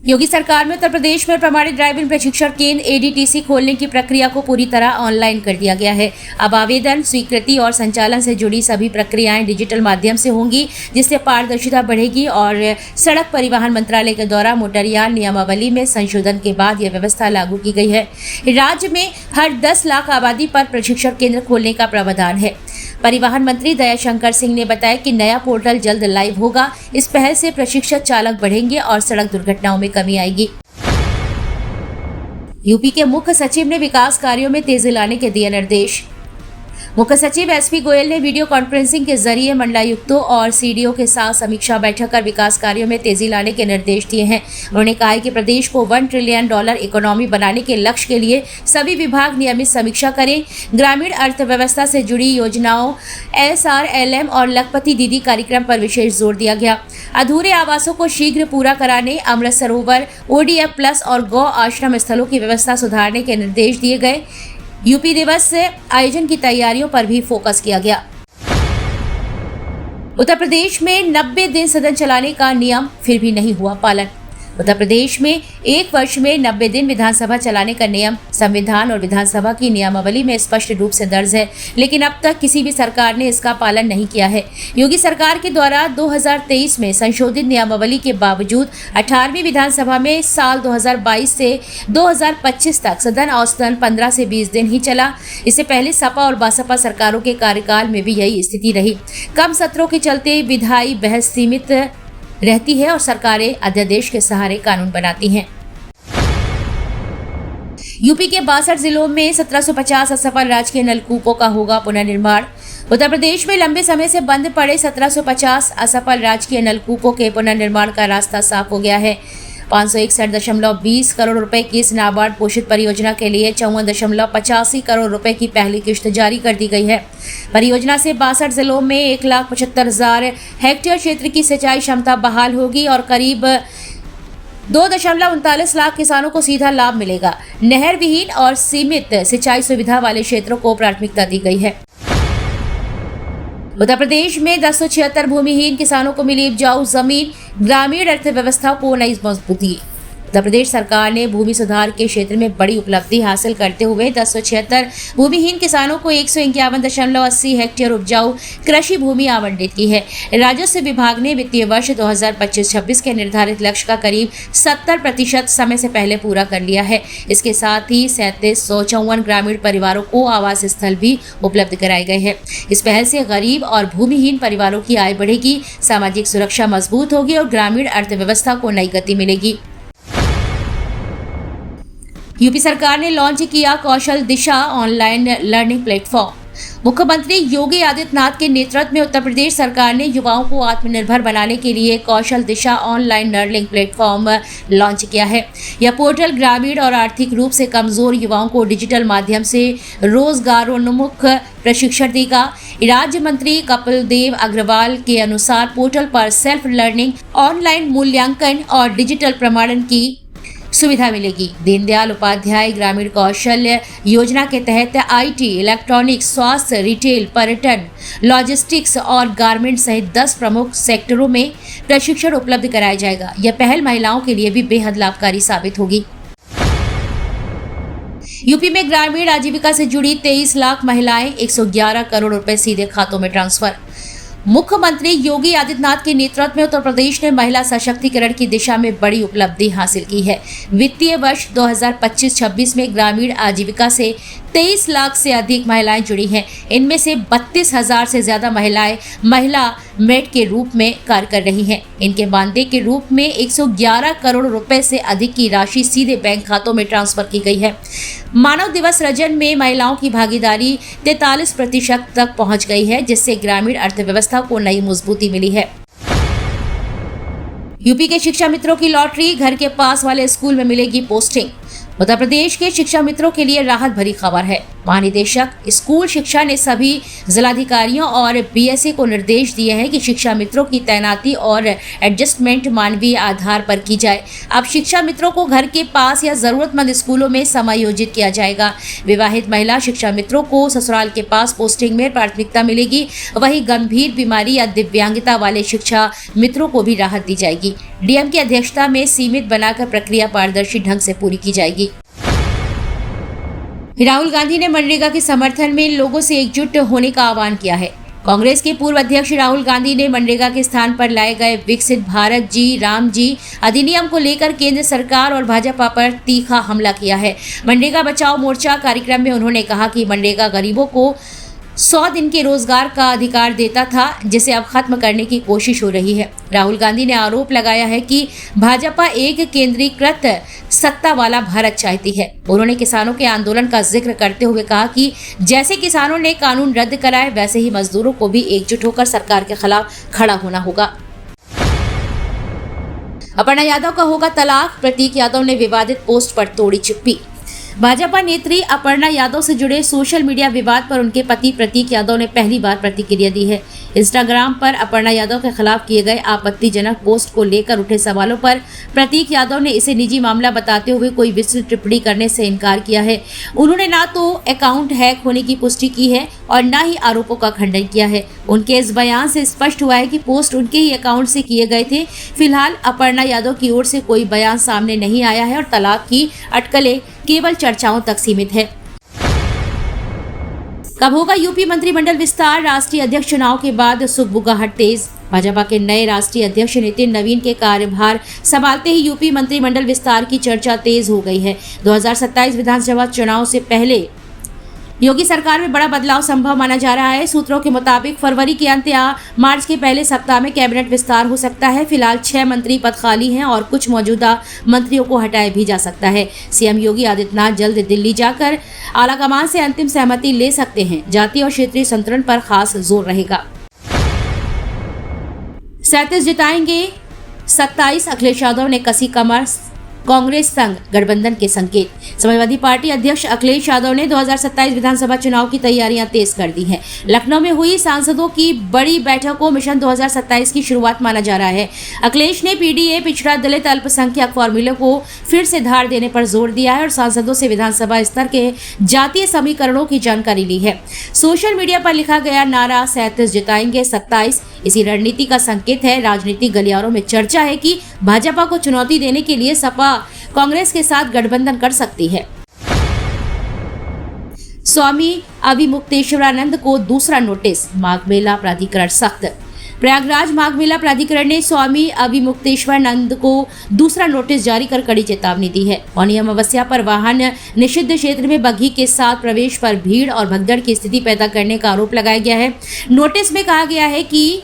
योगी सरकार में उत्तर प्रदेश में प्रमाणित ड्राइविंग प्रशिक्षण केंद्र एडीटीसी खोलने की प्रक्रिया को पूरी तरह ऑनलाइन कर दिया गया है। अब आवेदन, स्वीकृति और संचालन से जुड़ी सभी प्रक्रियाएं डिजिटल माध्यम से होंगी, जिससे पारदर्शिता बढ़ेगी और सड़क परिवहन मंत्रालय के द्वारा मोटरयान नियमावली में संशोधन के बाद यह व्यवस्था लागू की गई है। राज्य में हर 10 लाख आबादी पर प्रशिक्षण केंद्र खोलने का प्रावधान है। परिवहन मंत्री दयाशंकर सिंह ने बताया कि नया पोर्टल जल्द लाइव होगा। इस पहल से प्रशिक्षित चालक बढ़ेंगे और सड़क दुर्घटनाओं में कमी आएगी। यूपी के मुख्य सचिव ने विकास कार्यों में तेजी लाने के दिए निर्देश। मुख्य सचिव एसपी गोयल ने वीडियो कॉन्फ्रेंसिंग के जरिए मंडलायुक्तों और सीडीओ के साथ समीक्षा बैठक कर विकास कार्यों में तेजी लाने के निर्देश दिए हैं। उन्होंने कहा है कि प्रदेश को $1 ट्रिलियन इकोनॉमी बनाने के लक्ष्य के लिए सभी विभाग नियमित समीक्षा करें। ग्रामीण अर्थव्यवस्था से जुड़ी योजनाओं, SRLM और लखपति दीदी कार्यक्रम पर विशेष जोर दिया गया। अधूरे आवासों को शीघ्र पूरा कराने, अमृत सरोवर, ODF+ और गौ आश्रम स्थलों की व्यवस्था सुधारने के निर्देश दिए गए। यूपी दिवस से आयोजन की तैयारियों पर भी फोकस किया गया। उत्तर प्रदेश में 90 दिन सदन चलाने का नियम फिर भी नहीं हुआ पालन। उत्तर प्रदेश में 1 वर्ष में 90 दिन विधानसभा चलाने का नियम संविधान और विधानसभा की नियमावली में स्पष्ट रूप से दर्ज है, लेकिन अब तक किसी भी सरकार ने इसका पालन नहीं किया है। योगी सरकार के द्वारा 2023 में संशोधित नियमावली के बावजूद 18वीं विधानसभा में साल 2022 से 2025 तक सदन औसतन 15 से 20 दिन ही चला। इससे पहले सपा और बसपा सरकारों के कार्यकाल में भी यही स्थिति रही। कम सत्रों के चलते विधायी बहस सीमित रहती है और सरकारें अध्यादेश के सहारे कानून बनाती हैं। यूपी के 62 जिलों में 1750 असफल राजकीय नलकूपों का होगा पुनर्निर्माण। उत्तर प्रदेश में लंबे समय से बंद पड़े 1750 असफल राजकीय नलकूपों के पुनर्निर्माण का रास्ता साफ हो गया है। 561.20 करोड़ रुपए की इस नाबार्ड पोषित परियोजना के लिए 54.85 करोड़ रुपए की पहली किश्त जारी कर दी गई है। परियोजना से 62 जिलों में 1,75,000 हेक्टेयर क्षेत्र की सिंचाई क्षमता बहाल होगी और करीब 2.39 लाख किसानों को सीधा लाभ मिलेगा। नहर विहीन और सीमित सिंचाई सुविधा वाले क्षेत्रों को प्राथमिकता दी गई है। उत्तर प्रदेश में 1076 भूमिहीन किसानों को मिली उपजाऊ जमीन, ग्रामीण अर्थव्यवस्था को नई मजबूती। उत्तर प्रदेश सरकार ने भूमि सुधार के क्षेत्र में बड़ी उपलब्धि हासिल करते हुए 1076 भूमिहीन किसानों को 151.80 हेक्टेयर उपजाऊ कृषि भूमि आवंटित की है। राजस्व विभाग ने वित्तीय वर्ष 2025-26 के निर्धारित लक्ष्य का करीब 70% समय से पहले पूरा कर लिया है। इसके साथ ही 3754 ग्रामीण परिवारों को आवास स्थल भी उपलब्ध कराए गए हैं। इस पहल से गरीब और भूमिहीन परिवारों की आय बढ़ेगी, सामाजिक सुरक्षा मजबूत होगी और ग्रामीण अर्थव्यवस्था को नई गति मिलेगी। यूपी सरकार ने लॉन्च किया कौशल दिशा ऑनलाइन लर्निंग प्लेटफॉर्म। मुख्यमंत्री योगी आदित्यनाथ के नेतृत्व में उत्तर प्रदेश सरकार ने युवाओं को आत्मनिर्भर बनाने के लिए कौशल दिशा ऑनलाइन लर्निंग प्लेटफॉर्म लॉन्च किया है। यह पोर्टल ग्रामीण और आर्थिक रूप से कमजोर युवाओं को डिजिटल माध्यम से रोजगारोन्मुख प्रशिक्षण देगा। राज्य मंत्री कपिल देव अग्रवाल के अनुसार पोर्टल पर सेल्फ लर्निंग, ऑनलाइन मूल्यांकन और डिजिटल प्रमाणन की सुविधा मिलेगी। दीनदयाल उपाध्याय ग्रामीण कौशल्य योजना के तहत IT, इलेक्ट्रॉनिक्स, स्वास्थ्य, रिटेल, पर्यटन, लॉजिस्टिक्स और गारमेंट सहित 10 प्रमुख सेक्टरों में प्रशिक्षण उपलब्ध कराया जाएगा। यह पहल महिलाओं के लिए भी बेहद लाभकारी साबित होगी। यूपी में ग्रामीण आजीविका से जुड़ी 23 लाख महिलाएं, 111 करोड़ रुपए सीधे खातों में ट्रांसफर। मुख्यमंत्री योगी आदित्यनाथ के नेतृत्व में उत्तर प्रदेश ने महिला सशक्तिकरण की दिशा में बड़ी उपलब्धि हासिल की है। वित्तीय वर्ष 2025-26 में ग्रामीण आजीविका से 23 लाख से अधिक महिलाएं जुड़ी हैं। इनमें से 32,000 से ज्यादा महिलाएं महिला मेट के रूप में कार्य कर रही हैं। इनके मानदेय के रूप में 111 करोड़ रुपए से अधिक की राशि सीधे बैंक खातों में ट्रांसफर की गई है। मानव दिवस सृजन में महिलाओं की भागीदारी 43% तक पहुंच गई है, जिससे ग्रामीण अर्थव्यवस्था को नई मजबूती मिली है। यूपी के शिक्षा मित्रों की लॉटरी, घर के पास वाले स्कूल में मिलेगी पोस्टिंग। उत्तर प्रदेश के शिक्षा मित्रों के लिए राहत भरी खबर है। महानिदेशक स्कूल शिक्षा ने सभी जिलाधिकारियों और बीएसए को निर्देश दिए हैं कि शिक्षा मित्रों की तैनाती और एडजस्टमेंट मानवीय आधार पर की जाए। अब शिक्षा मित्रों को घर के पास या जरूरतमंद स्कूलों में समायोजित किया जाएगा। विवाहित महिला शिक्षा मित्रों को ससुराल के पास पोस्टिंग में प्राथमिकता मिलेगी। वहीं गंभीर बीमारी या दिव्यांगता वाले शिक्षा मित्रों को भी राहत दी जाएगी। डीएम की अध्यक्षता में सीमित बनाकर प्रक्रिया पारदर्शी ढंग से पूरी की जाएगी। राहुल गांधी ने मनरेगा के समर्थन में लोगों से एकजुट होने का आह्वान किया है। कांग्रेस के पूर्व अध्यक्ष राहुल गांधी ने मनरेगा के स्थान पर लाए गए विकसित भारत जी राम जी अधिनियम को लेकर केंद्र सरकार और भाजपा पर तीखा हमला किया है। मनरेगा बचाओ मोर्चा कार्यक्रम में उन्होंने कहा कि मनरेगा गरीबों को 100 दिन के रोजगार का अधिकार देता था, जिसे अब खत्म करने की कोशिश हो रही है। राहुल गांधी ने आरोप लगाया है कि भाजपा एक केंद्रीकृत सत्ता वाला भारत चाहती है। उन्होंने किसानों के आंदोलन का जिक्र करते हुए कहा कि जैसे किसानों ने कानून रद्द कराए, वैसे ही मजदूरों को भी एकजुट होकर सरकार के खिलाफ खड़ा होना होगा। अपर्णा यादव का होगा तलाक, प्रतीक यादव ने विवादित पोस्ट पर तोड़ी चुप्पी। भाजपा नेत्री अपर्णा यादव से जुड़े सोशल मीडिया विवाद पर उनके पति प्रतीक यादव ने पहली बार प्रतिक्रिया दी है। इंस्टाग्राम पर अपर्णा यादव के खिलाफ किए गए आपत्तिजनक पोस्ट को लेकर उठे सवालों पर प्रतीक यादव ने इसे निजी मामला बताते हुए कोई विस्तृत टिप्पणी करने से इनकार किया है। उन्होंने ना तो अकाउंट हैक होने की पुष्टि की है और न ही आरोपों का खंडन किया है। उनके इस बयान से स्पष्ट हुआ है कि पोस्ट उनके ही अकाउंट से किए गए थे। फिलहाल अपर्णा यादव की ओर से कोई बयान सामने नहीं आया है और तलाक की अटकलें केवल चर्चाओं तक सीमित है। कब होगा यूपी मंत्रिमंडल विस्तार? राष्ट्रीय अध्यक्ष चुनाव के बाद सुगबुगाहट तेज। भाजपा के नए राष्ट्रीय अध्यक्ष नितिन नवीन के कार्यभार संभालते ही यूपी मंत्रिमंडल विस्तार की चर्चा तेज हो गई है। 2027 विधानसभा चुनाव से पहले योगी सरकार में बड़ा बदलाव संभव माना जा रहा है। सूत्रों के मुताबिक फरवरी के अंत या मार्च के पहले सप्ताह में कैबिनेट विस्तार हो सकता है। फिलहाल 6 मंत्री पद खाली हैं और कुछ मौजूदा मंत्रियों को हटाया भी जा सकता है। सीएम योगी आदित्यनाथ जल्द दिल्ली जाकर आलाकमान से अंतिम सहमति ले सकते हैं। जातीय और क्षेत्रीय संतुलन पर खास जोर रहेगा। 37 जिताएंगे 27, अखिलेश यादव ने कसी कमर, कांग्रेस संग गठबंधन के संकेत। समाजवादी पार्टी अध्यक्ष अखिलेश यादव ने 2027 विधानसभा चुनाव की तैयारियां तेज कर दी हैं। लखनऊ में हुई सांसदों की बड़ी बैठक को मिशन 2027 की शुरुआत माना जा रहा है। अखिलेश ने पीडीए, पिछड़ा दलित अल्पसंख्यक फॉर्मूले को फिर से धार देने पर जोर दिया है और सांसदों से विधानसभा स्तर के जातीय समीकरणों की जानकारी ली है। सोशल मीडिया पर लिखा गया नारा 37 जिताएंगे 27 इसी रणनीति का संकेत है। राजनीतिक गलियारों में चर्चा है कि भाजपा को चुनौती देने के लिए सपा कांग्रेस के साथ गठबंधन कर सकती है। स्वामी अविमुक्तेश्वरानंद को दूसरा नोटिस, माघ मेला प्राधिकरण सख्त। प्रयागराज माघ मेला प्राधिकरण ने स्वामी अविमुक्तेश्वरानंद को दूसरा नोटिस जारी कर कड़ी चेतावनी दी है। मौनी अमावस्या पर वाहन निषिद्ध क्षेत्र में बग्घी के साथ प्रवेश पर भीड़ और भगदड़ की स्थिति पैदा करने का आरोप लगाया गया है। नोटिस में कहा गया है कि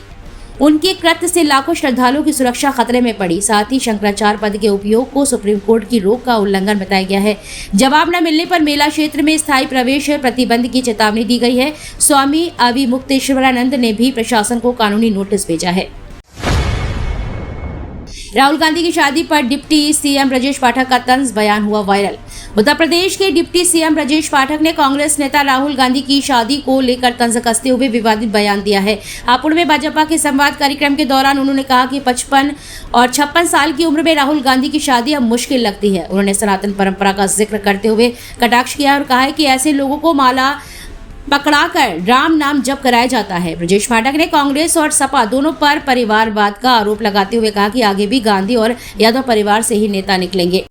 उनके कृत्य से लाखों श्रद्धालुओं की सुरक्षा खतरे में पड़ी। साथ ही शंकराचार्य पद के उपयोग को सुप्रीम कोर्ट की रोक का उल्लंघन बताया गया है। जवाब न मिलने पर मेला क्षेत्र में स्थायी प्रवेश प्रतिबंध की चेतावनी दी गई है। स्वामी अविमुक्तेश्वरानंद ने भी प्रशासन को कानूनी नोटिस भेजा है। राहुल गांधी की शादी पर डिप्टी सीएम ब्रजेश पाठक का तंज बयान हुआ वायरल। उत्तर प्रदेश के डिप्टी सीएम ब्रजेश पाठक ने कांग्रेस नेता राहुल गांधी की शादी को लेकर तंज कसते हुए विवादित बयान दिया है। हापुड़ में भाजपा के संवाद कार्यक्रम के दौरान उन्होंने कहा कि 55 और 56 साल की उम्र में राहुल गांधी की शादी अब मुश्किल लगती है। उन्होंने सनातन परंपरा का जिक्र करते हुए कटाक्ष किया और कहा है कि ऐसे लोगों को माला पकड़ाकर राम नाम जप कराया जाता है। ब्रजेश पाठक ने कांग्रेस और सपा दोनों पर परिवारवाद का आरोप लगाते हुए कहा कि आगे भी गांधी और यादव परिवार से ही नेता निकलेंगे।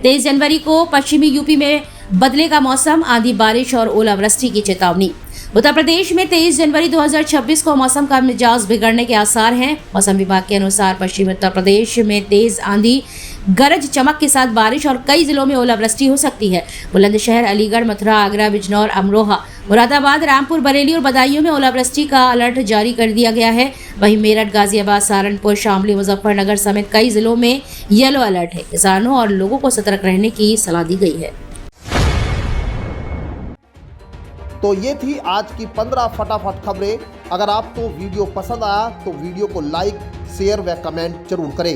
23 जनवरी को पश्चिमी यूपी में बदलेगा मौसम, आंधी बारिश और ओलावृष्टि की चेतावनी। उत्तर प्रदेश में 23 जनवरी 2026 को मौसम का मिजाज बिगड़ने के आसार हैं। मौसम विभाग के अनुसार पश्चिमी उत्तर प्रदेश में तेज आंधी, गरज चमक के साथ बारिश और कई जिलों में ओलावृष्टि हो सकती है। बुलंदशहर, अलीगढ़, मथुरा, आगरा, बिजनौर, अमरोहा, मुरादाबाद, रामपुर, बरेली और बदायूं में ओलावृष्टि का अलर्ट जारी कर दिया गया है। वहीं मेरठ, गाजियाबाद, सहारनपुर, शामली, मुजफ्फरनगर समेत कई जिलों में येलो अलर्ट है। किसानों और लोगों को सतर्क रहने की सलाह दी गई है। तो ये थी आज की 15 फटाफट खबरें। अगर आपको वीडियो पसंद आया तो वीडियो को लाइक, शेयर व कमेंट जरूर करें।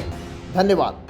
धन्यवाद।